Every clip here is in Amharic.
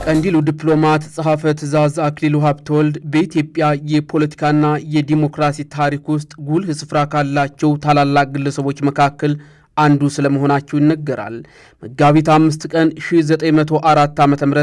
ቀንዲሉ ዲፕሎማት ጸሐፌ ትእዛዝ አክሊሉ ሀብተወልድ በኢትዮጵያ የፖለቲካና የዲሞክራሲ ታሪክ ውስጥ ጉልህ ስፍራ ካላቸው ታላላቅ ግለሰቦች መካከል አንዱ ስለመሆናቸው ይነገራል። መጋቢት 5 ቀን 1904 ዓ.ም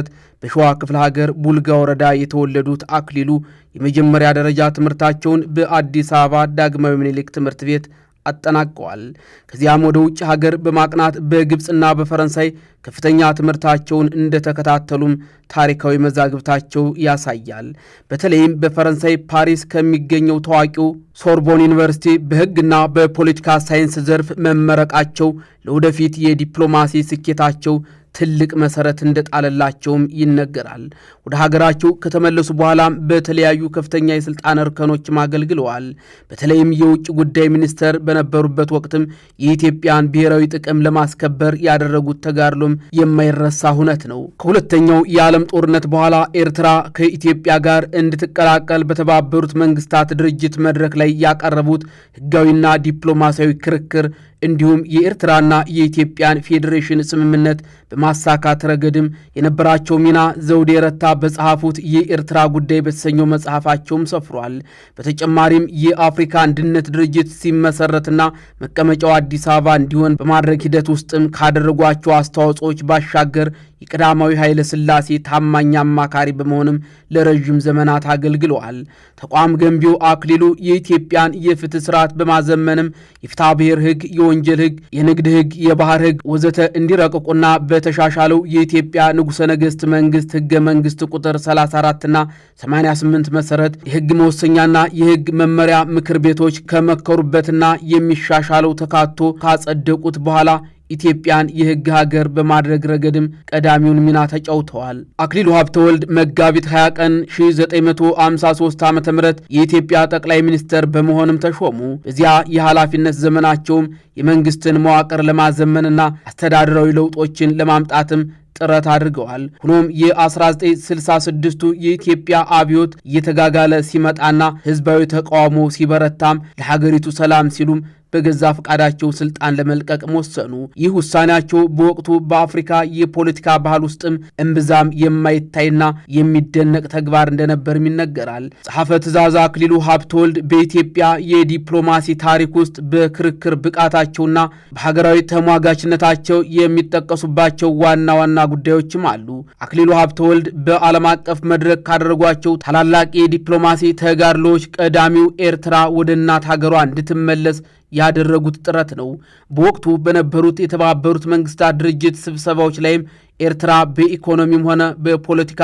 በሸዋ ክፍለ ሀገር ቡልጋ ወረዳ የተወለዱት አክሊሉ የመጀመሪያ ደረጃ ትምህርታቸውን በአዲስ አበባ ዳግማዊ ምኒልክ ትምህርት ቤት አጠናቀዋል። ከዚያም ወደ ውጭ ሀገር በማቅናት በግብጽና በፈረንሳይ ከፍተኛ ትምህርታቸውን እንደተከታተሉም ታሪካዊ መዛግብታቸው ያሳያል። በተለይም በፈረንሳይ ፓሪስ ከሚገኘው ታዋቂው ሶርቦን ዩኒቨርሲቲ በሕግና በፖለቲካ ሳይንስ ዘርፍ መመረቃቸው ለወደፊት የዲፕሎማሲ ስኬታቸው ትልቅ መሰረት እንደጣለላቸውም ይነገራል። ወደ ሀገራቸው ከተመለሱ በኋላም በተለያዩ ከፍተኛ የስልጣን እርከኖችም አገልግለዋል። በተለይም የውጭ ጉዳይ ሚኒስተር በነበሩበት ወቅትም የኢትዮጵያን ብሔራዊ ጥቅም ለማስከበር ያደረጉት ተጋድሎም የማይረሳ ሁነት ነው። ከሁለተኛው የዓለም ጦርነት በኋላ ኤርትራ ከኢትዮጵያ ጋር እንድትቀላቀል በተባበሩት መንግስታት ድርጅት መድረክ ላይ ያቀረቡት ህጋዊና ዲፕሎማሲያዊ ክርክር እንዲሁም የኤርትራና የኢትዮጵያን ፌዴሬሽን ስምምነት በማሳካት ረገድም የነበራቸው ሚና ዘውዴ ረታ በጻፉት የኤርትራ ጉዳይ በተሰኘው መጽሐፋቸውም ሰፍሯል። በተጨማሪም የአፍሪካ አንድነት ድርጅት ሲመሰረትና መቀመጫው አዲስ አበባ እንዲሆን በማድረግ ሂደት ውስጥም ካደረጓቸው አስተዋጽኦች ባሻገር የቀዳማዊ ኃይለ ሥላሴ ታማኝ አማካሪ በመሆንም ለረጅም ዘመናት አገልግለዋል። ተቋም ገንቢው አክሊሉ የኢትዮጵያን የፍትህ ስርዓት በማዘመንም የፍትሐ ብሔር ህግ፣ የወንጀል ህግ፣ የንግድ ህግ፣ የባህር ህግ ወዘተ እንዲረቅቁና በተሻሻለው የኢትዮጵያ ንጉሠ ነገሥት መንግስት ህገ መንግስት ቁጥር 34ና 88 መሰረት የህግ መወሰኛና የህግ መመሪያ ምክር ቤቶች ከመከሩበትና የሚሻሻለው ተካቶ ካጸደቁት በኋላ ኢትዮጵያን የህግ ሀገር በማድረግ ረገድም ቀዳሚውን ሚና ተጫውተዋል። አክሊሉ ሀብተወልድ መጋቢት 20 ቀን 1953 ዓ.ም የኢትዮጵያ ጠቅላይ ሚኒስትር በመሆንም ተሾሙ። በዚያ የኃላፊነት ዘመናቸውም የመንግስትን መዋቅር ለማዘመንና አስተዳደራዊ ለውጦችን ለማምጣትም ጥረት አድርገዋል። ሆኖም የ1966ቱ የኢትዮጵያ አብዮት እየተጋጋለ ሲመጣና ህዝባዊ ተቃውሞ ሲበረታም ለሀገሪቱ ሰላም ሲሉም በገዛ ፈቃዳቸው ስልጣን ለመልቀቅ ወሰኑ። ይህ ውሳኔያቸው በወቅቱ በአፍሪካ የፖለቲካ ባህል ውስጥም እምብዛም የማይታይና የሚደነቅ ተግባር እንደነበርም ይነገራል። ጸሐፌ ትእዛዝ አክሊሉ ሀብተወልድ በኢትዮጵያ የዲፕሎማሲ ታሪክ ውስጥ በክርክር ብቃታቸውና በሀገራዊ ተሟጋችነታቸው የሚጠቀሱባቸው ዋና ዋና ጉዳዮችም አሉ። አክሊሉ ሀብተወልድ በዓለም አቀፍ መድረክ ካደረጓቸው ታላላቅ የዲፕሎማሲ ተጋድሎች ቀዳሚው ኤርትራ ወደ እናት ሀገሯ እንድትመለስ ያደረጉት ጥረት ነው። በወቅቱ በነበሩት የተባበሩት መንግስታት ድርጅት ስብሰባዎች ላይም ኤርትራ በኢኮኖሚም ሆነ በፖለቲካ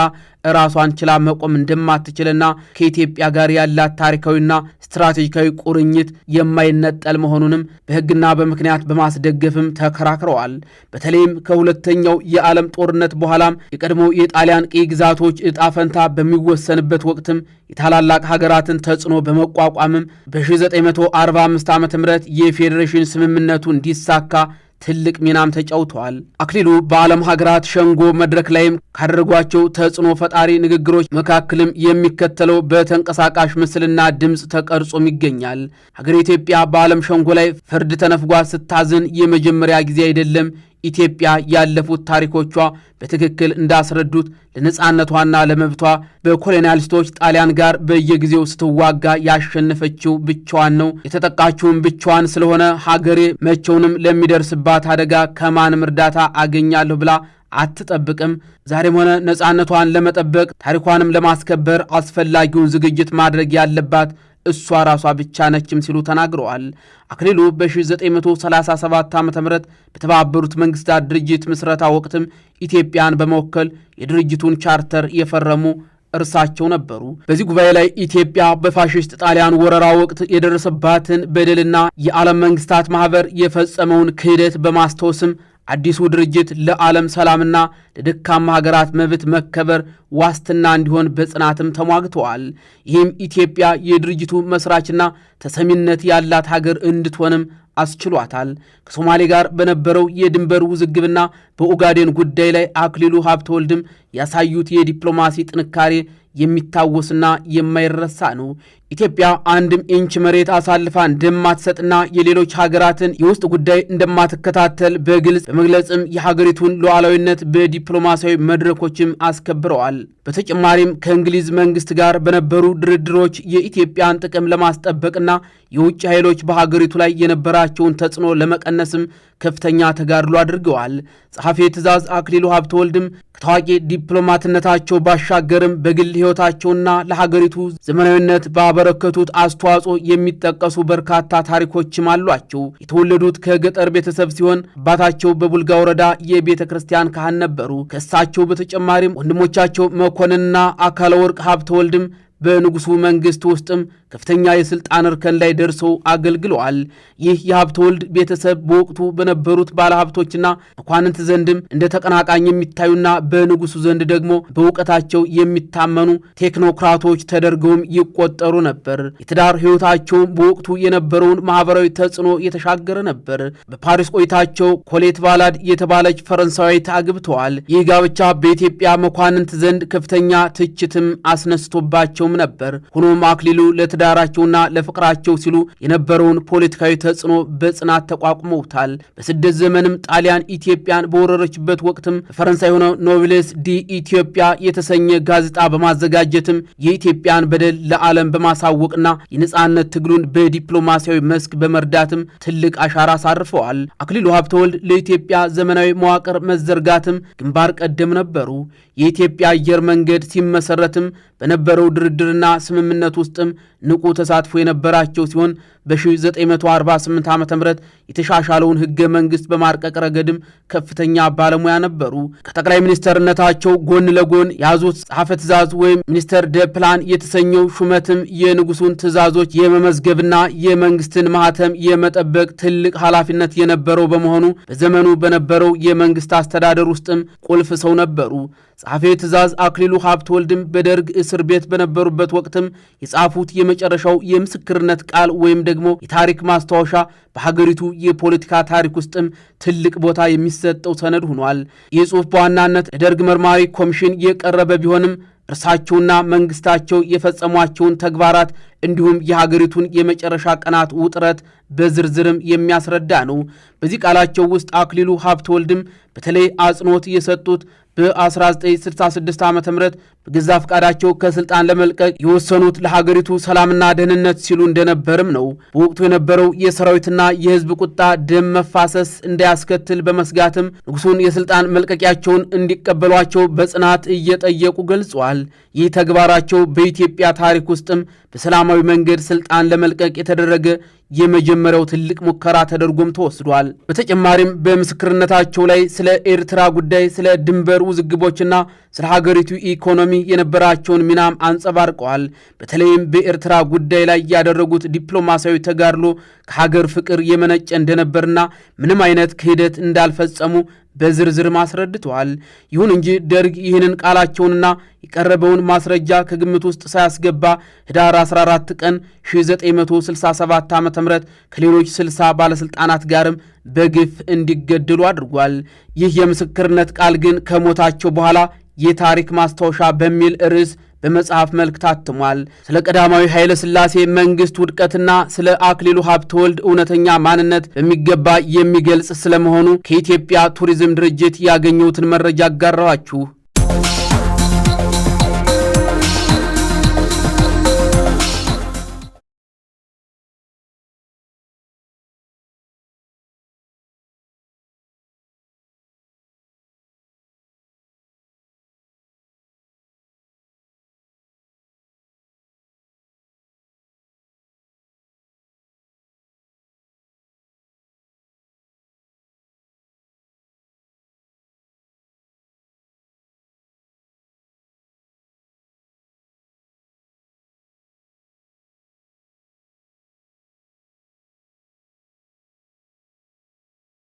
ራሷን ችላ መቆም እንደማትችልና ከኢትዮጵያ ጋር ያላት ታሪካዊና ስትራቴጂካዊ ቁርኝት የማይነጠል መሆኑንም በሕግና በምክንያት በማስደገፍም ተከራክረዋል። በተለይም ከሁለተኛው የዓለም ጦርነት በኋላም የቀድሞ የጣሊያን ቅኝ ግዛቶች ዕጣ ፈንታ በሚወሰንበት ወቅትም የታላላቅ ሀገራትን ተጽዕኖ በመቋቋምም በ1945 ዓ.ም የፌዴሬሽን ስምምነቱ እንዲሳካ ትልቅ ሚናም ተጫውተዋል። አክሊሉ በዓለም ሀገራት ሸንጎ መድረክ ላይም ካደረጓቸው ተጽዕኖ ፈጣሪ ንግግሮች መካከልም የሚከተለው በተንቀሳቃሽ ምስልና ድምፅ ተቀርጾም ይገኛል። ሀገር ኢትዮጵያ በዓለም ሸንጎ ላይ ፍርድ ተነፍጓት ስታዝን የመጀመሪያ ጊዜ አይደለም። ኢትዮጵያ ያለፉት ታሪኮቿ በትክክል እንዳስረዱት ለነጻነቷና ለመብቷ በኮሎኒያሊስቶች ጣሊያን ጋር በየጊዜው ስትዋጋ ያሸነፈችው ብቻዋን ነው። የተጠቃችውን ብቻዋን ስለሆነ ሀገሬ መቼውንም ለሚደርስባት አደጋ ከማንም እርዳታ አገኛለሁ ብላ አትጠብቅም። ዛሬም ሆነ ነጻነቷን ለመጠበቅ ታሪኳንም ለማስከበር አስፈላጊውን ዝግጅት ማድረግ ያለባት እሷ ራሷ ብቻ ነችም ሲሉ ተናግረዋል። አክሊሉ በ1937 ዓ.ም በተባበሩት መንግስታት ድርጅት ምስረታ ወቅትም ኢትዮጵያን በመወከል የድርጅቱን ቻርተር የፈረሙ እርሳቸው ነበሩ። በዚህ ጉባኤ ላይ ኢትዮጵያ በፋሽስት ጣሊያን ወረራ ወቅት የደረሰባትን በደልና የዓለም መንግስታት ማህበር የፈጸመውን ክህደት በማስታወስም አዲሱ ድርጅት ለዓለም ሰላምና ለደካማ ሀገራት መብት መከበር ዋስትና እንዲሆን በጽናትም ተሟግተዋል። ይህም ኢትዮጵያ የድርጅቱ መስራችና ተሰሚነት ያላት ሀገር እንድትሆንም አስችሏታል። ከሶማሌ ጋር በነበረው የድንበር ውዝግብና በኦጋዴን ጉዳይ ላይ አክሊሉ ሀብተወልድም ያሳዩት የዲፕሎማሲ ጥንካሬ የሚታወስና የማይረሳ ነው። ኢትዮጵያ አንድም ኢንች መሬት አሳልፋ እንደማትሰጥና የሌሎች ሀገራትን የውስጥ ጉዳይ እንደማትከታተል በግልጽ በመግለጽም የሀገሪቱን ሉዓላዊነት በዲፕሎማሲያዊ መድረኮችም አስከብረዋል። በተጨማሪም ከእንግሊዝ መንግስት ጋር በነበሩ ድርድሮች የኢትዮጵያን ጥቅም ለማስጠበቅና የውጭ ኃይሎች በሀገሪቱ ላይ የነበራቸውን ተጽዕኖ ለመቀነስም ከፍተኛ ተጋድሎ አድርገዋል። ጸሐፌ ትእዛዝ አክሊሉ ሀብተወልድም ከታዋቂ ዲፕሎማትነታቸው ባሻገርም በግል ሕይወታቸውና ለሀገሪቱ ዘመናዊነት ባበረከቱት አስተዋጽኦ የሚጠቀሱ በርካታ ታሪኮችም አሏቸው። የተወለዱት ከገጠር ቤተሰብ ሲሆን አባታቸው በቡልጋ ወረዳ የቤተ ክርስቲያን ካህን ነበሩ። ከእሳቸው በተጨማሪም ወንድሞቻቸው መኮንንና አካለ ወርቅ ሀብተወልድም በንጉሱ መንግስት ውስጥም ከፍተኛ የስልጣን እርከን ላይ ደርሰው አገልግለዋል። ይህ የሀብተወልድ ቤተሰብ በወቅቱ በነበሩት ባለሀብቶችና መኳንንት ዘንድም እንደ ተቀናቃኝ የሚታዩና በንጉሱ ዘንድ ደግሞ በእውቀታቸው የሚታመኑ ቴክኖክራቶች ተደርገውም ይቆጠሩ ነበር። የትዳር ሕይወታቸውም በወቅቱ የነበረውን ማህበራዊ ተጽዕኖ የተሻገረ ነበር። በፓሪስ ቆይታቸው ኮሌት ባላድ የተባለች ፈረንሳዊት አግብተዋል። ይህ ጋብቻ በኢትዮጵያ መኳንንት ዘንድ ከፍተኛ ትችትም አስነስቶባቸውም ነበር። ሆኖም አክሊሉ ለትዳራቸውና ለፍቅራቸው ሲሉ የነበረውን ፖለቲካዊ ተጽዕኖ በጽናት ተቋቁመውታል። በስደት ዘመንም ጣሊያን ኢትዮጵያን በወረረችበት ወቅትም ፈረንሳይ ሆነው ኖብሌስ ዲ ኢትዮጵያ የተሰኘ ጋዜጣ በማዘጋጀትም የኢትዮጵያን በደል ለዓለም በማሳወቅና የነጻነት ትግሉን በዲፕሎማሲያዊ መስክ በመርዳትም ትልቅ አሻራ አሳርፈዋል። አክሊሉ ሀብተወልድ ለኢትዮጵያ ዘመናዊ መዋቅር መዘርጋትም ግንባር ቀደም ነበሩ። የኢትዮጵያ አየር መንገድ ሲመሰረትም በነበረው ድርድርና ስምምነት ውስጥም ንቁ ተሳትፎ የነበራቸው ሲሆን በ1948 ዓ.ም የተሻሻለውን ህገ መንግስት በማርቀቅ ረገድም ከፍተኛ ባለሙያ ነበሩ። ከጠቅላይ ሚኒስተርነታቸው ጎን ለጎን ያዙት ጸሐፌ ትእዛዝ ወይም ሚኒስተር ደ ፕላን የተሰኘው ሹመትም የንጉሱን ትእዛዞች የመመዝገብና የመንግስትን ማህተም የመጠበቅ ትልቅ ኃላፊነት የነበረው በመሆኑ በዘመኑ በነበረው የመንግስት አስተዳደር ውስጥም ቁልፍ ሰው ነበሩ። ጸሐፌ ትእዛዝ አክሊሉ ሀብተወልድም በደርግ እስር ቤት በነበሩበት ወቅትም የጻፉት የመጨረሻው የምስክርነት ቃል ወይም ደግሞ የታሪክ ማስታወሻ በሀገሪቱ የፖለቲካ ታሪክ ውስጥም ትልቅ ቦታ የሚሰጠው ሰነድ ሆኗል። ይህ ጽሑፍ በዋናነት ለደርግ መርማሪ ኮሚሽን የቀረበ ቢሆንም እርሳቸውና መንግስታቸው የፈጸሟቸውን ተግባራት እንዲሁም የሀገሪቱን የመጨረሻ ቀናት ውጥረት በዝርዝርም የሚያስረዳ ነው። በዚህ ቃላቸው ውስጥ አክሊሉ ሀብተወልድም በተለይ አጽንኦት የሰጡት በ1966 ዓ.ም በገዛ ፈቃዳቸው ከስልጣን ለመልቀቅ የወሰኑት ለሀገሪቱ ሰላምና ደህንነት ሲሉ እንደነበርም ነው። በወቅቱ የነበረው የሰራዊትና የህዝብ ቁጣ ደም መፋሰስ እንዳያስከትል በመስጋትም ንጉሱን የስልጣን መልቀቂያቸውን እንዲቀበሏቸው በጽናት እየጠየቁ ገልጿል። ይህ ተግባራቸው በኢትዮጵያ ታሪክ ውስጥም በሰላማዊ መንገድ ስልጣን ለመልቀቅ የተደረገ የመጀመሪያው ትልቅ ሙከራ ተደርጎም ተወስዷል። በተጨማሪም በምስክርነታቸው ላይ ስለ ኤርትራ ጉዳይ፣ ስለ ድንበር ውዝግቦችና ስለ ሀገሪቱ ኢኮኖሚ የነበራቸውን ሚናም አንጸባርቀዋል። በተለይም በኤርትራ ጉዳይ ላይ ያደረጉት ዲፕሎማሲያዊ ተጋድሎ ከሀገር ፍቅር የመነጨ እንደነበርና ምንም አይነት ክህደት እንዳልፈጸሙ በዝርዝር አስረድተዋል። ይሁን እንጂ ደርግ ይህንን ቃላቸውንና የቀረበውን ማስረጃ ከግምት ውስጥ ሳያስገባ ህዳር 14 ቀን 1967 ዓ.ም ከሌሎች 60 ባለስልጣናት ጋርም በግፍ እንዲገደሉ አድርጓል። ይህ የምስክርነት ቃል ግን ከሞታቸው በኋላ የታሪክ ማስታወሻ በሚል ርዕስ በመጽሐፍ መልክ ታትሟል። ስለ ቀዳማዊ ኃይለ ሥላሴ መንግስት ውድቀትና ስለ አክሊሉ ሀብተወልድ እውነተኛ ማንነት በሚገባ የሚገልጽ ስለመሆኑ ከኢትዮጵያ ቱሪዝም ድርጅት ያገኘሁትን መረጃ አጋራኋችሁ።